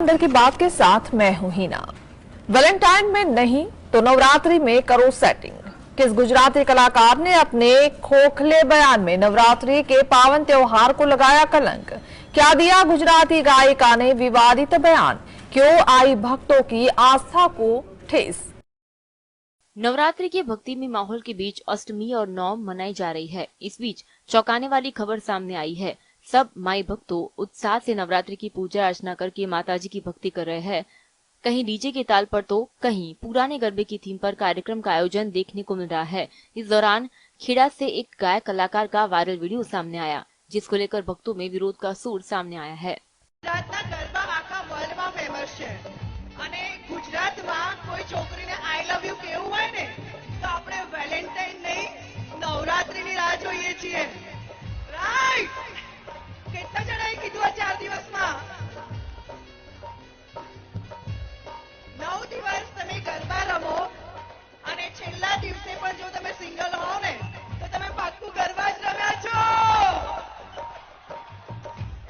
खबर की बात के साथ मैं हूं हिना। वैलेंटाइन में नहीं तो नवरात्रि में करो सेटिंग। किस गुजराती कलाकार ने अपने खोखले बयान में नवरात्रि के पावन त्योहार को लगाया कलंक? क्या दिया गुजराती गायिका ने विवादित बयान? क्यों आई भक्तों की आस्था को ठेस? नवरात्रि के भक्तिमय माहौल के बीच अष्टमी और नवम मनाई जा रही है। इस बीच चौंकाने वाली खबर सामने आई है। सब माई भक्तों उत्साह से नवरात्रि की पूजा अर्चना करके माताजी की भक्ति कर रहे हैं। कहीं डीजे के ताल पर तो कहीं पुराने गरबे की थीम पर कार्यक्रम का आयोजन देखने को मिल रहा है। इस दौरान खेड़ा से एक गायक कलाकार का वायरल वीडियो सामने आया, जिसको लेकर भक्तों में विरोध का सूर सामने आया है। ગુજરાતમાં કોઈ છોકરીને આઈ લવ યુ કેવું હોય ને તો આપણે વેલેન્ટાઇન નહીં નવરાત્રીની રાહ જોઈએ છીએ, રાઈટ? કેટલા જણાએ કીધું આ 4 દિવસમાં? 9 દિવસ તમે ગરબા રમો અને છેલ્લા દિવસે પણ જો તમે સિંગલ હો ને તો તમે પાક્કું ગરબા જ રમ્યા છો.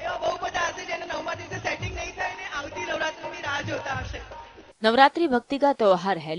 એવા બહુ બધા હશે જેને 9મા દિવસે સેટિંગ નહીં થાય ને આવતી નવરાત્રીની રાહ જોતા હશે. नवरात्रि भक्ति का त्योहार है,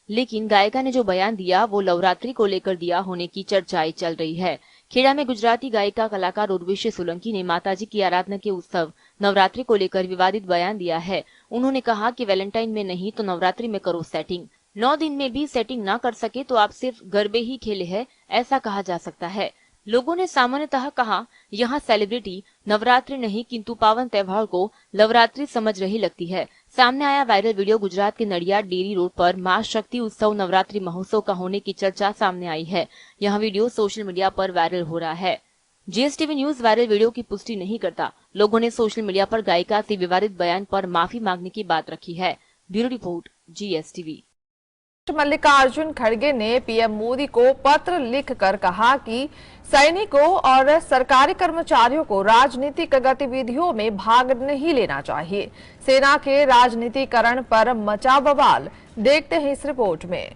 लेकिन गायिका ने जो बयान दिया वो नवरात्रि को लेकर दिया होने की चर्चाएं चल रही है। खेड़ा में गुजराती गायिका कलाकार उर्वशी सोलंकी ने माताजी की आराधना के उत्सव नवरात्रि को लेकर विवादित बयान दिया है। उन्होंने कहा कि वैलेंटाइन में नहीं तो नवरात्रि में करो सेटिंग। 9 दिन में भी सेटिंग ना कर सके तो आप सिर्फ गरबे ही खेले हैं, ऐसा कहा जा सकता है। लोगों ने सामान्यतः कहा यहाँ सेलिब्रिटी नवरात्रि नहीं किंतु पावन त्योहार को नवरात्रि समझ रही लगती है। सामने आया वायरल वीडियो गुजरात के नडियाद डेरी रोड पर मां शक्ति उत्सव नवरात्रि महोत्सव का होने की चर्चा सामने आई है। यह वीडियो सोशल मीडिया पर वायरल हो रहा है। जीएसटीवी न्यूज वायरल वीडियो की पुष्टि नहीं करता। लोगों ने सोशल मीडिया पर गायिका से विवादित बयान पर माफी मांगने की बात रखी है। Bureau report, GSTV. मल्लिकार्जुन खड़गे ने पीएम मोदी को पत्र लिखकर कहा कि सैनिकों और सरकारी कर्मचारियों को राजनीतिक गतिविधियों में भाग नहीं लेना चाहिए। सेना के राजनीतिकरण पर मचा बवाल, देखते हैं इस रिपोर्ट में।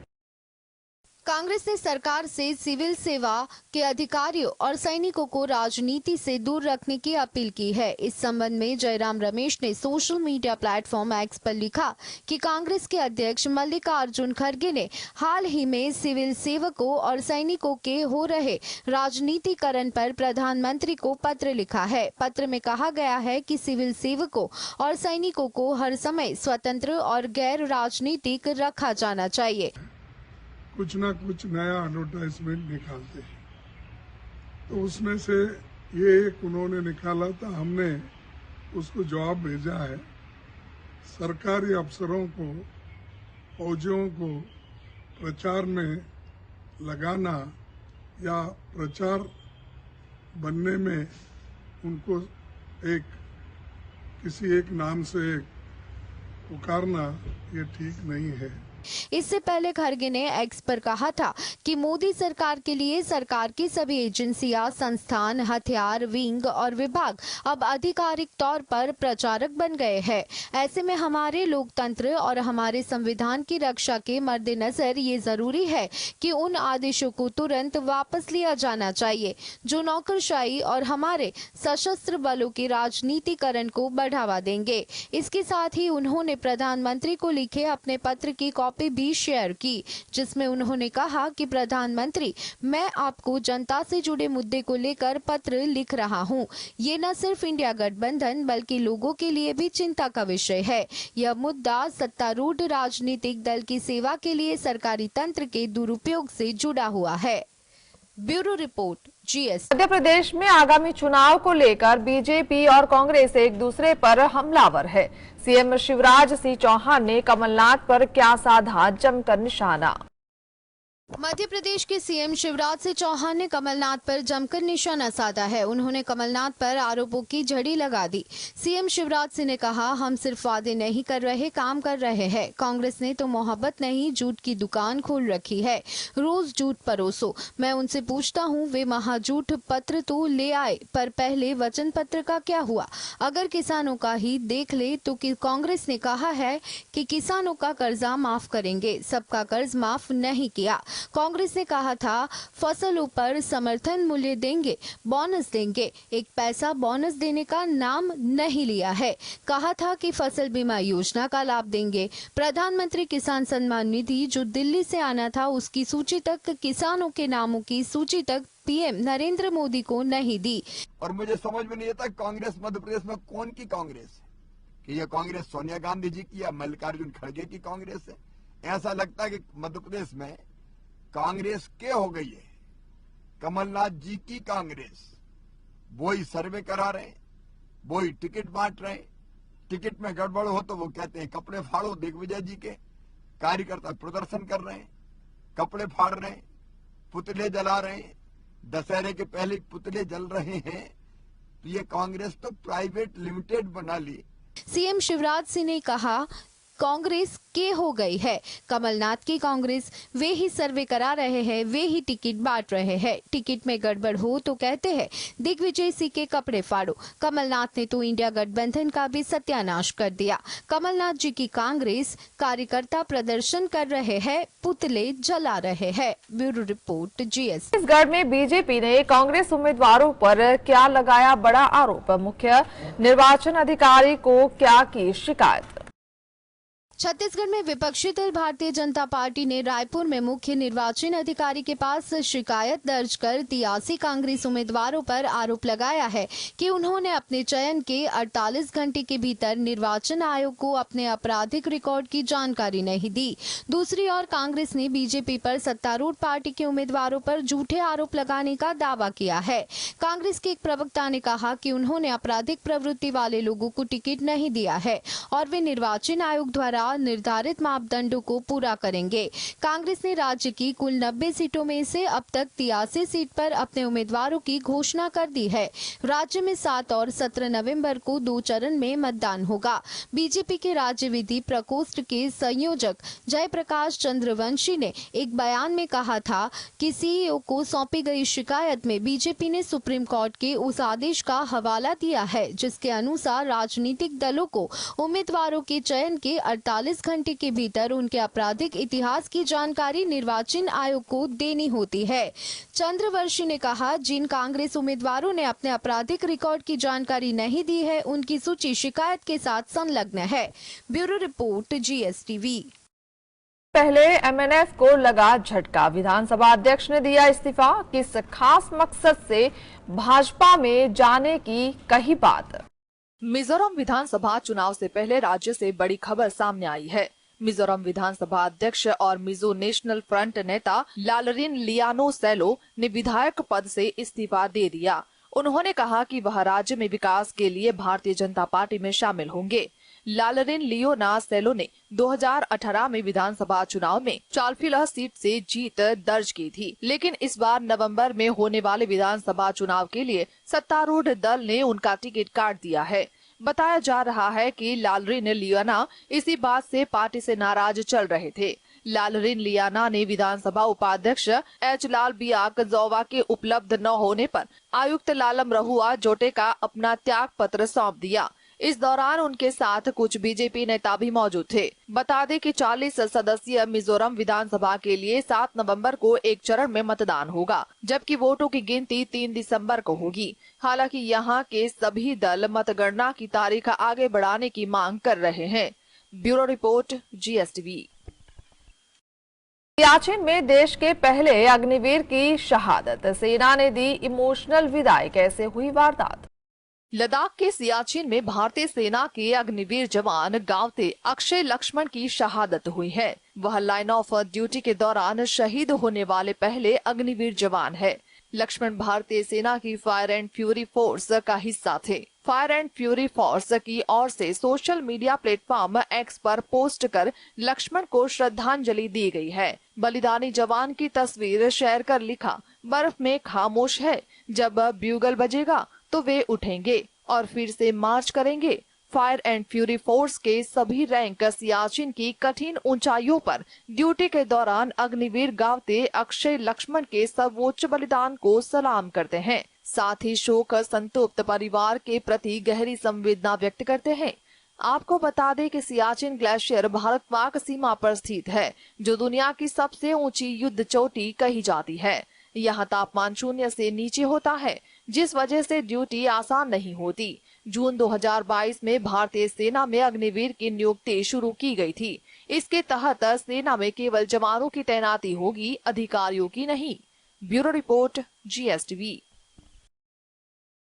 कांग्रेस ने सरकार से सिविल सेवा के अधिकारियों और सैनिकों को राजनीति से दूर रखने की अपील की है। इस संबंध में जयराम रमेश ने सोशल मीडिया प्लेटफॉर्म एक्स पर लिखा कि कांग्रेस के अध्यक्ष मल्लिकार्जुन खड़गे ने हाल ही में सिविल सेवकों और सैनिकों के हो रहे राजनीतिकरण पर प्रधानमंत्री को पत्र लिखा है। पत्र में कहा गया है कि सिविल सेवकों और सैनिकों को हर समय स्वतंत्र और गैर राजनीतिक रखा जाना चाहिए। कुछ ना कुछ नया एडवर्टाइजमेंट निकालते हैं, तो उसमें से ये एक उन्होंने निकाला था, हमने उसको जवाब भेजा है। सरकारी अफसरों को, फौजियों को प्रचार में लगाना या प्रचार बनने में उनको किसी एक नाम से पुकारना ये ठीक नहीं है। इससे पहले खड़गे ने एक्स पर कहा था कि मोदी सरकार के लिए सरकार की सभी एजेंसियां, संस्थान, हथियार, विंग और विभाग अब आधिकारिक तौर पर प्रचारक बन गए हैं। ऐसे में हमारे लोकतंत्र और हमारे संविधान की रक्षा के मद्देनजर ये जरूरी है कि उन आदेशों को तुरंत वापस लिया जाना चाहिए जो नौकरशाही और हमारे सशस्त्र बलों के राजनीतिकरण को बढ़ावा देंगे। इसके साथ ही उन्होंने प्रधानमंत्री को लिखे अपने पत्र की कॉपी भी शेयर की, जिसमें उन्होंने कहा कि प्रधानमंत्री, मैं आपको जनता से जुड़े मुद्दे को लेकर पत्र लिख रहा हूं। ये न सिर्फ इंडिया गठबंधन बल्कि लोगों के लिए भी चिंता का विषय है। यह मुद्दा सत्तारूढ़ राजनीतिक दल की सेवा के लिए सरकारी तंत्र के दुरुपयोग से जुड़ा हुआ है। Bureau report, GS. Madhya Pradesh में आगामी चुनाव को लेकर बीजेपी और कांग्रेस एक दूसरे पर हमलावर है। सीएम शिवराज सिंह चौहान ने कमलनाथ पर क्या साधा जमकर निशाना? मध्य प्रदेश के सीएम शिवराज सिंह चौहान ने कमलनाथ पर जमकर निशाना साधा है। उन्होंने कमलनाथ पर आरोपों की झड़ी लगा दी। सीएम शिवराज सिंह ने कहा, हम सिर्फ वादे नहीं कर रहे, काम कर रहे हैं। कांग्रेस ने तो मोहब्बत नहीं, झूठ की दुकान खोल रखी है। रोज झूठ परोसो। मैं उनसे पूछता हूँ, वे महाझूठ पत्र तो ले आए, पर पहले वचन पत्र का क्या हुआ? अगर किसानों का ही देख ले तो कांग्रेस ने कहा है कि किसानों का कर्जा माफ करेंगे, सबका कर्ज माफ नहीं किया। कांग्रेस ने कहा था फसलों पर समर्थन मूल्य देंगे, बोनस देंगे, एक पैसा बोनस देने का नाम नहीं लिया है। कहा था कि फसल बीमा योजना का लाभ देंगे। प्रधानमंत्री किसान सम्मान निधि जो दिल्ली से आना था उसकी सूची तक, किसानों के नामों की सूची तक पीएम नरेंद्र मोदी को नहीं दी। और मुझे समझ में नहीं आता कांग्रेस मध्य प्रदेश में कौन की कांग्रेस है, कि ये कांग्रेस सोनिया गांधी जी की या मल्लिकार्जुन खड़गे की कांग्रेस है। ऐसा लगता है कि मध्य प्रदेश में कांग्रेस क्या हो गई है, कमलनाथ जी की कांग्रेस। वही सर्वे करा रहे हैं, वही टिकट बांट रहे हैं, टिकट में गड़बड़ हो तो वो कहते हैं कपड़े फाड़ो। दिग्विजय जी के कार्यकर्ता प्रदर्शन कर रहे हैं, कपड़े फाड़ रहे हैं, पुतले जला रहे हैं, दशहरे के पहले पुतले जल रहे हैं। तो ये कांग्रेस तो प्राइवेट लिमिटेड बना ली। सीएम शिवराज सिंह ने कहा कांग्रेस के हो गई है, कमलनाथ की कांग्रेस। वे ही सर्वे करा रहे हैं, वे ही टिकट बांट रहे हैं। टिकट में गड़बड़ हो तो कहते हैं दिग्विजय सिंह के कपड़े फाड़ो। कमलनाथ ने तो इंडिया गठबंधन का भी सत्यानाश कर दिया। कमलनाथ जी की कांग्रेस, कार्यकर्ता प्रदर्शन कर रहे हैं, पुतले जला रहे हैं। Bureau report GS। छत्तीसगढ़ में बीजेपी ने कांग्रेस उम्मीदवारों पर क्या लगाया बड़ा आरोप, मुख्य निर्वाचन अधिकारी को क्या की शिकायत। छत्तीसगढ़ में विपक्षी दल भारतीय जनता पार्टी ने रायपुर में मुख्य निर्वाचन अधिकारी के पास शिकायत दर्ज कर 83 कांग्रेस उम्मीदवारों पर आरोप लगाया है कि उन्होंने अपने चयन के 48 घंटे के भीतर निर्वाचन आयोग को अपने आपराधिक रिकॉर्ड की जानकारी नहीं दी। दूसरी ओर कांग्रेस ने बीजेपी पर सत्तारूढ़ पार्टी के उम्मीदवारों पर झूठे आरोप लगाने का दावा किया है। कांग्रेस के एक प्रवक्ता ने कहा कि उन्होंने आपराधिक प्रवृत्ति वाले लोगों को टिकट नहीं दिया है और वे निर्वाचन आयोग द्वारा निर्धारित मापदंडों को पूरा करेंगे। कांग्रेस ने राज्य की कुल 90 सीटों में से अब तक 83 सीट पर अपने उम्मीदवारों की घोषणा कर दी है। राज्य में 7 और 17 नवंबर को 2 चरण में मतदान होगा। बीजेपी के राज्य विधि प्रकोष्ठ के संयोजक जयप्रकाश चंद्रवंशी ने एक बयान में कहा था कि सीईओ को सौंपी गई शिकायत में बीजेपी ने सुप्रीम कोर्ट के उस आदेश का हवाला दिया है जिसके अनुसार राजनीतिक दलों को उम्मीदवारों के चयन के 48 घंटे के भीतर उनके आपराधिक इतिहास की जानकारी निर्वाचन आयोग को देनी होती है। चंद्रवंशी ने कहा, जिन कांग्रेस उम्मीदवारों ने अपने आपराधिक रिकॉर्ड की जानकारी नहीं दी है उनकी सूची शिकायत के साथ संलग्न है। Bureau report GSTV। पहले MNF को लगा झटका, विधानसभा अध्यक्ष ने दिया इस्तीफा। किस खास मकसद से भाजपा में जाने की कही बात। मिजोरम विधानसभा चुनाव से पहले राज्य से बड़ी खबर सामने आई है। मिजोरम विधानसभा अध्यक्ष और मिजो नेशनल फ्रंट नेता लालरिन लियानो सेलो ने विधायक पद से इस्तीफा दे दिया। उन्होंने कहा कि वह राज्य में विकास के लिए भारतीय जनता पार्टी में शामिल होंगे। लालरिन लियोना सेलो ने 2018 में विधानसभा चुनाव में चालफिला सीट से जीत दर्ज की थी, लेकिन इस बार नवंबर में होने वाले विधानसभा चुनाव के लिए सत्तारूढ़ दल ने उनका टिकट काट दिया है। बताया जा रहा है कि लालरिन लियाना इसी बात से पार्टी से नाराज चल रहे थे। लालरिन लियाना ने विधानसभा उपाध्यक्ष एच लाल बियाक जौवा के उपलब्ध न होने पर आयुक्त लालम रहुआ जोटे का अपना त्याग पत्र सौंप दिया। इस दौरान उनके साथ कुछ बीजेपी नेता भी मौजूद थे। बता दें कि 40 सदस्यीय मिजोरम विधानसभा के लिए 7 नवंबर को एक चरण में मतदान होगा, जबकि वोटों की गिनती 3 दिसंबर को होगी। हालांकि यहां के सभी दल मतगणना की तारीख आगे बढ़ाने की मांग कर रहे हैं। Bureau report GSTV। सियाचिन में देश के पहले अग्निवीर की शहादत, सेना ने दी इमोशनल विदाई। कैसे हुई वारदात। लद्दाख के सियाचिन में भारतीय सेना के अग्निवीर जवान गावते अक्षय लक्ष्मण की शहादत हुई है। वह लाइन ऑफ ड्यूटी के दौरान शहीद होने वाले पहले अग्निवीर जवान है। लक्ष्मण भारतीय सेना की फायर एंड फ्यूरी फोर्स का हिस्सा थे। फायर एंड फ्यूरी फोर्स की ओर से सोशल मीडिया प्लेटफॉर्म X पर पोस्ट कर लक्ष्मण को श्रद्धांजलि दी गई है। बलिदानी जवान की तस्वीर शेयर कर लिखा, बर्फ में खामोश है, जब ब्यूगल बजेगा तो वे उठेंगे और फिर से मार्च करेंगे। फायर एंड फ्यूरी फोर्स के सभी रैंक सियाचिन की कठिन ऊंचाइयों पर ड्यूटी के दौरान अग्निवीर गावते अक्षय लक्ष्मण के सर्वोच्च बलिदान को सलाम करते हैं। साथ ही शोक संतप्त परिवार के प्रति गहरी संवेदना व्यक्त करते हैं। आपको बता दें कि सियाचिन ग्लेशियर भारत पाक सीमा पर स्थित है, जो दुनिया की सबसे ऊंची युद्ध चोटी कही जाती है। यहाँ तापमान 0 से नीचे होता है, जिस वजह से ड्यूटी आसान नहीं होती। जून 2022 में भारतीय सेना में अग्निवीर की नियुक्ति शुरू की गई थी। इसके तहत सेना में केवल जवानों की तैनाती होगी, अधिकारियों की नहीं। Bureau report, GSTV।